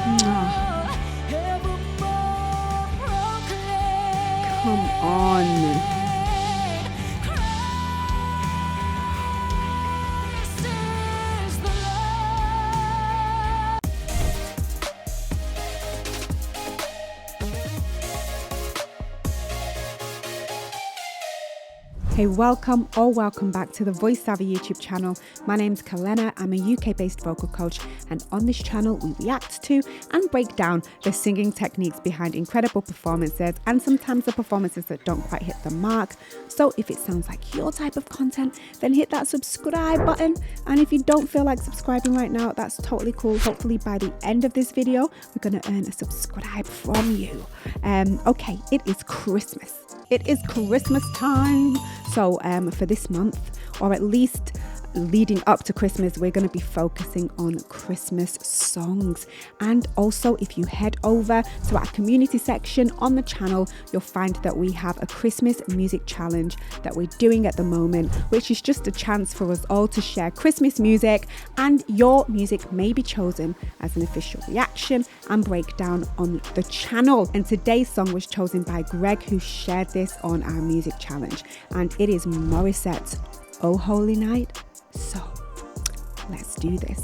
Come on. Hey, welcome back to the Voice Savvy YouTube channel. My name's Kalena. I'm a UK-based vocal coach, and on this channel we react to and break down the singing techniques behind incredible performances and sometimes the performances that don't quite hit the mark. So if it sounds like your type of content, then hit that subscribe button. And if you don't feel like subscribing right now, that's totally cool. Hopefully by the end of this video, we're going to earn a subscribe from you. Okay, it is Christmas. It is Christmas time. So for this month, or at least leading up to Christmas, we're going to be focusing on Christmas songs. And also, if you head over to our community section on the channel, you'll find that we have a Christmas music challenge that we're doing at the moment, which is just a chance for us all to share Christmas music, and your music may be chosen as an official reaction and breakdown on the channel. And today's song was chosen by Greg, who shared this on our music challenge, and it is Morissette, Oh Holy Night. So let's do this.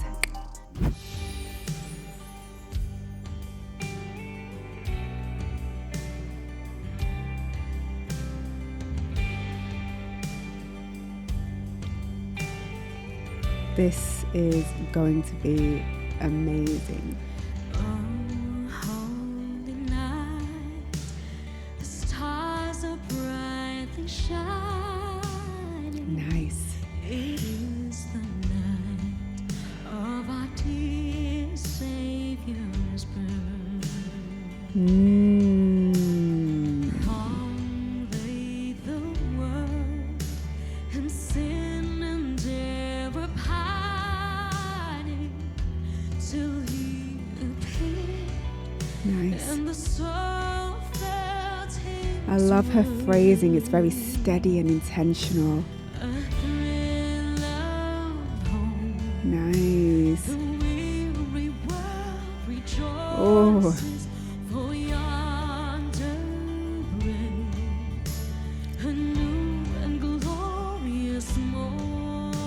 This is going to be amazing. Nice. It is the night of our dear Savior's birth. Long lay the world in sin and error pining, till He appeared. Nice. And the soul felt His I love her phrasing. It's very steady and intentional. Nice. Oh.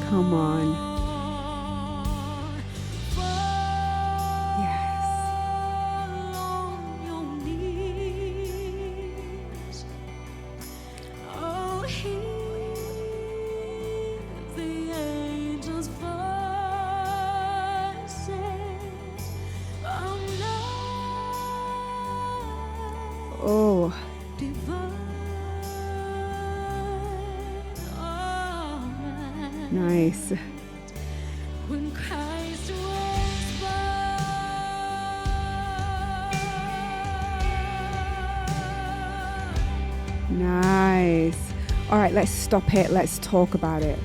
Come on. Yes. Oh, hear the angels' Oh, nice. When Christ was born. Nice. All right, let's stop it. Let's talk about it.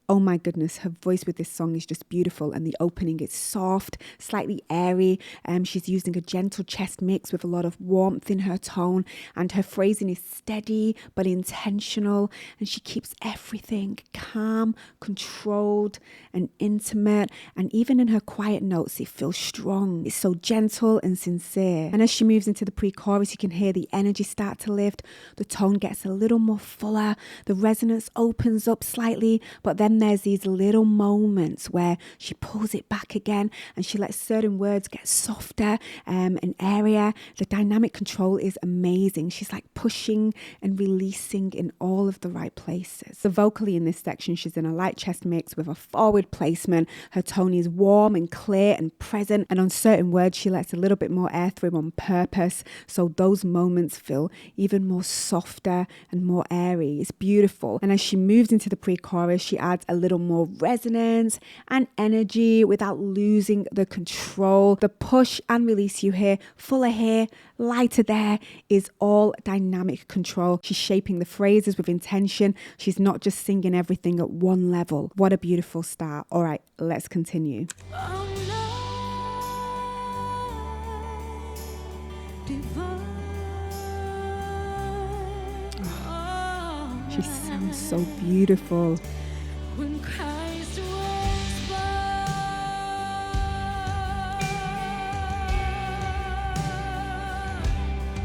Oh my goodness, her voice with this song is just beautiful, and the opening is soft, slightly airy. She's using a gentle chest mix with a lot of warmth in her tone, and her phrasing is steady but intentional, and she keeps everything calm, controlled and intimate, and even in her quiet notes it feels strong. It's so gentle and sincere. And as she moves into the pre-chorus, you can hear the energy start to lift, the tone gets a little more fuller, the resonance opens up slightly, but then there's these little moments where she pulls it back again and she lets certain words get softer and airier. The dynamic control is amazing. She's like pushing and releasing in all of the right places. So vocally in this section, she's in a light chest mix with a forward placement. Her tone is warm and clear and present, and on certain words she lets a little bit more air through on purpose, so those moments feel even more softer and more airy. It's beautiful. And as she moves into the pre-chorus, she adds a little more resonance and energy without losing the control. The push and release you hear, fuller here, lighter there, is all dynamic control. She's shaping the phrases with intention. She's not just singing everything at one level. What a beautiful start. All right, let's continue. She sounds so beautiful. When Christ was born.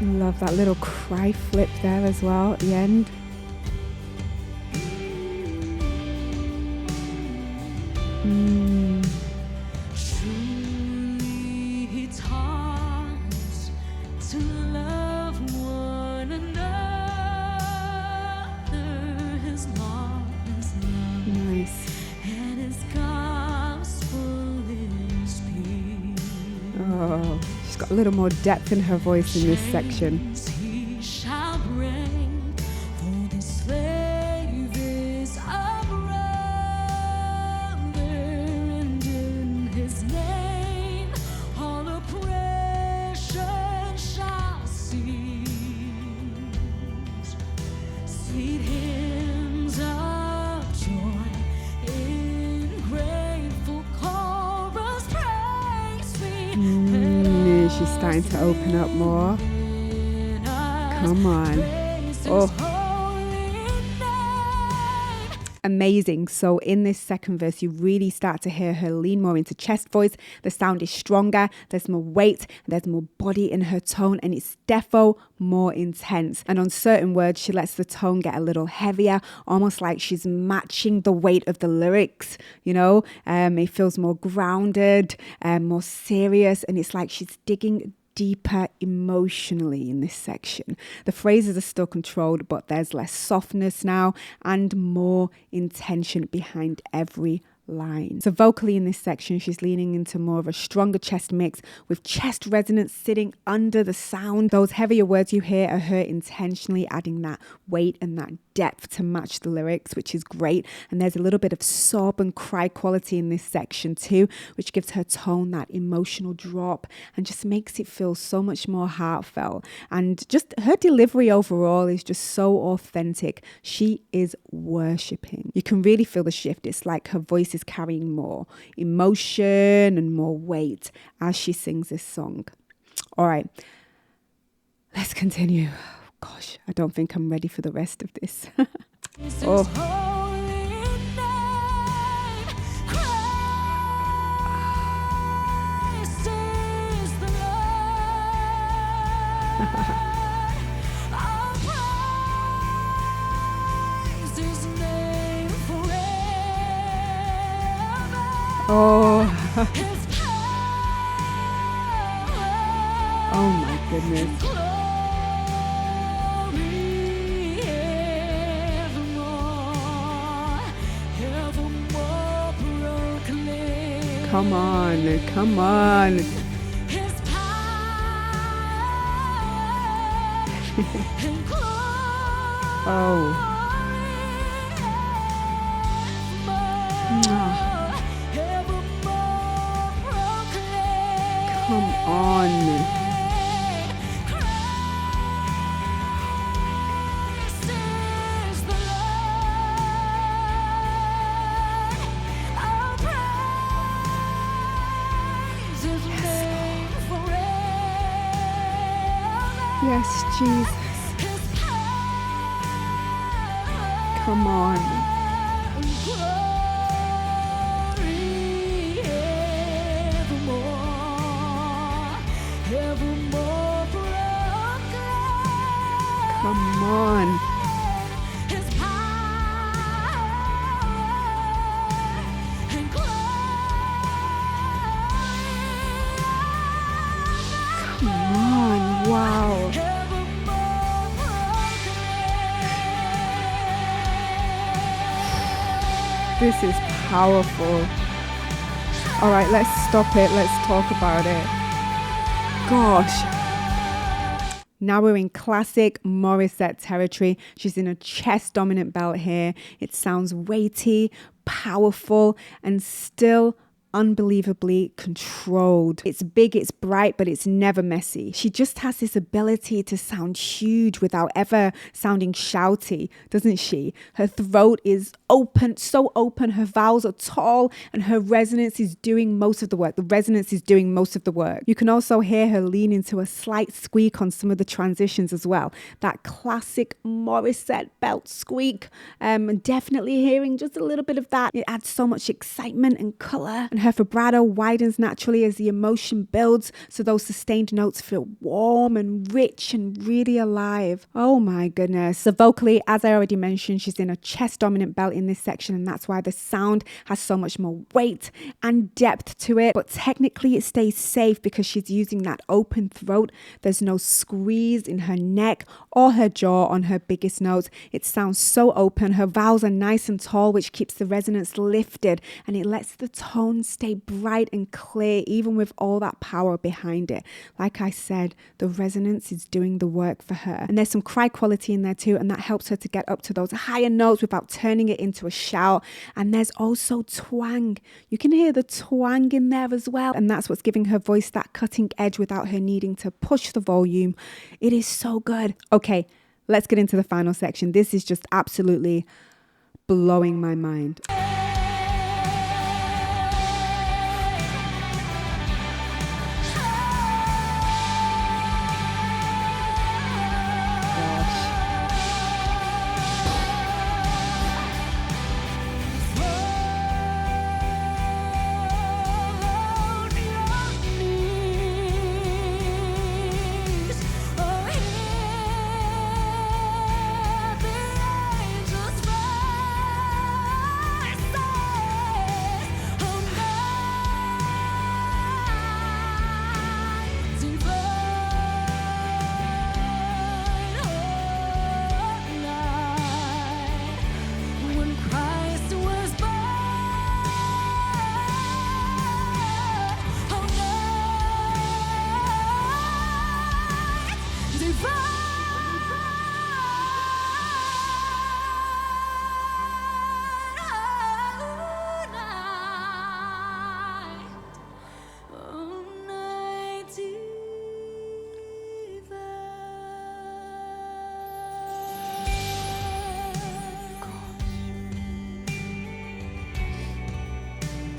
Love that little cry flip there as well at the end. Truly, he taught us to love one another. His law is love, Nice. and his gospel is peace. Oh, she's got a little more depth in her voice in this section. He shall bring, for the slave is a brother, and in his name all oppression shall cease. Sweet hymns of joy in grateful chorus praise we. She's starting to open up more. Come on. Oh. Amazing. So in this second verse, you really start to hear her lean more into chest voice. The sound is stronger. There's more weight. There's more body in her tone, and it's defo more intense. And on certain words, she lets the tone get a little heavier, almost like she's matching the weight of the lyrics. You know, it feels more grounded, more serious, and it's like she's digging deeper emotionally in this section. The phrases are still controlled, but there's less softness now and more intention behind every line. So vocally in this section, she's leaning into more of a stronger chest mix with chest resonance sitting under the sound. Those heavier words you hear are her intentionally adding that weight and that depth to match the lyrics, which is great. And there's a little bit of sob and cry quality in this section too, which gives her tone that emotional drop and just makes it feel so much more heartfelt. And just her delivery overall is just so authentic. She is worshipping. You can really feel the shift. It's like her voice is carrying more emotion and more weight as she sings this song. All right, let's continue. Gosh, I don't think I'm ready for the rest of this. Oh. Oh. Oh my goodness. Come on, come on. Oh. Come on. Yes, Jesus. Come on. Come on. Come on. Wow. This is powerful. All right, let's stop it. Let's talk about it. Gosh. Now we're in classic Morissette territory. She's in a chest dominant belt here. It sounds weighty, powerful, and still unbelievably controlled. It's big, it's bright, but it's never messy. She just has this ability to sound huge without ever sounding shouty, doesn't she? Her throat is open, so open. Her vowels are tall and her resonance is doing most of the work. The resonance is doing most of the work. You can also hear her lean into a slight squeak on some of the transitions as well. That classic Morissette belt squeak. Definitely hearing just a little bit of that. It adds so much excitement and color. And her vibrato widens naturally as the emotion builds, so those sustained notes feel warm and rich and really alive. Oh my goodness. So vocally, as I already mentioned, she's in a chest dominant belt in this section, and that's why the sound has so much more weight and depth to it. But technically it stays safe because she's using that open throat. There's no squeeze in her neck or her jaw on her biggest notes. It sounds so open. Her vowels are nice and tall, which keeps the resonance lifted, and it lets the tone stay bright and clear even with all that power behind it. Like I said, the resonance is doing the work for her, and there's some cry quality in there too, and that helps her to get up to those higher notes without turning it into a shout. And there's also twang. You can hear the twang in there as well, and that's what's giving her voice that cutting edge without her needing to push the volume. It is so good. Okay, let's get into the final section. This is just absolutely blowing my mind.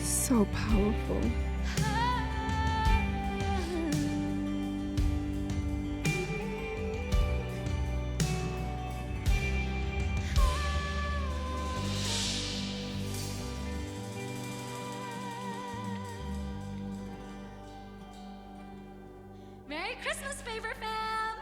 So powerful. Merry Christmas, favorite fam!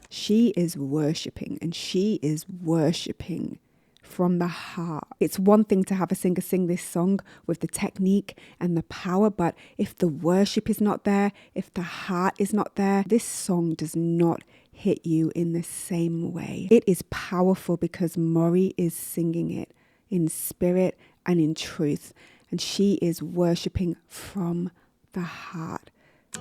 She is worshipping, and she is worshipping from the heart. It's one thing to have a singer sing this song with the technique and the power, but if the worship is not there, if the heart is not there, this song does not hit you in the same way. It is powerful because Mori is singing it in spirit and in truth, and she is worshipping from the heart.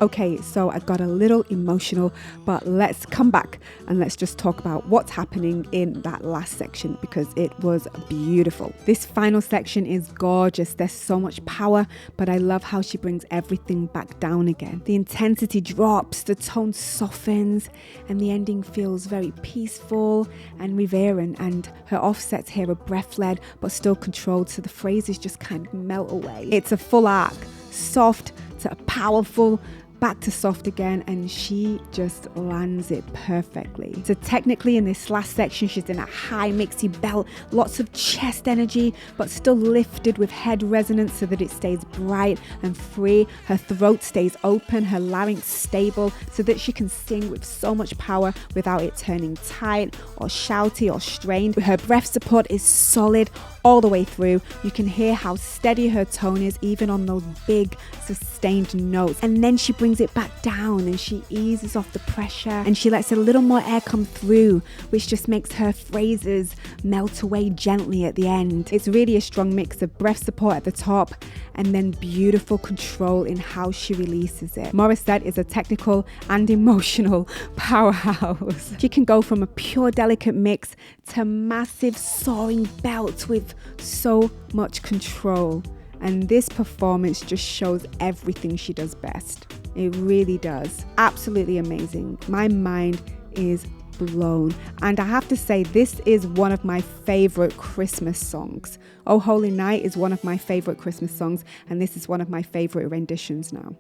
Okay, so I got a little emotional, but let's come back and let's just talk about what's happening in that last section because it was beautiful. This final section is gorgeous. There's so much power, but I love how she brings everything back down again. The intensity drops, the tone softens, and the ending feels very peaceful and reverent, and her offsets here are breath-led but still controlled, so the phrases just kind of melt away. It's a full arc, soft to powerful, back to soft again, and she just lands it perfectly. So technically in this last section, she's in a high mixy belt, lots of chest energy, but still lifted with head resonance so that it stays bright and free. Her throat stays open, her larynx stable, so that she can sing with so much power without it turning tight or shouty or strained. Her breath support is solid all the way through. You can hear how steady her tone is even on those big sustained notes, and then she brings it back down and she eases off the pressure and she lets a little more air come through, which just makes her phrases melt away gently at the end. It's really a strong mix of breath support at the top and then beautiful control in how she releases it. Morissette is a technical and emotional powerhouse. She can go from a pure delicate mix to massive soaring belts with so much control, and this performance just shows everything she does best. It really does. Absolutely amazing. My mind is blown, and I have to say this is one of my favorite Christmas songs. Oh Holy Night is one of my favorite Christmas songs, and this is one of my favorite renditions now.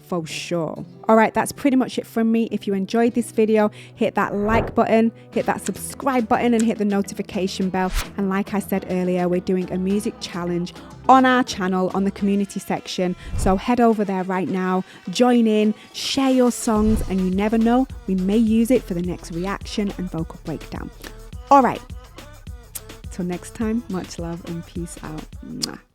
for sure. All right, that's pretty much it from me. If you enjoyed this video, hit that like button, hit that subscribe button, and hit the notification bell. And like I said earlier, we're doing a music challenge on our channel on the community section. So head over there right now, join in, share your songs, and you never know, we may use it for the next reaction and vocal breakdown. All right, till next time, much love and peace out. Mwah.